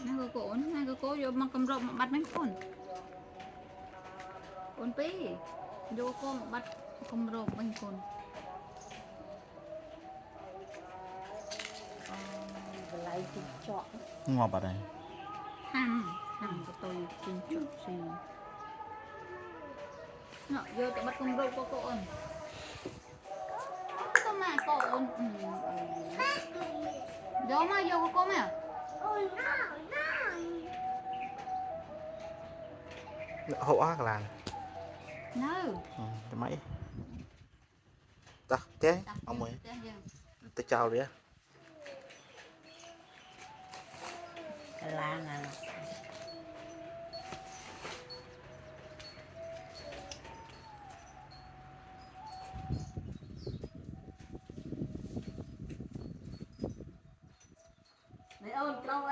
Naga ko yo makamro mabat nang kon. Kon pi. Yo ko mabat kamro bang kon. Lại chụp chọn ngọt ở đây Hang của tôi trên chụp xì. Nó vô tự bắt kamro ko kon. Ko ma kon. Yo ma yo ko ma. hậu ác là No. cái máy ta thế ông ấy tôi chào đi á là nè để ơn đâu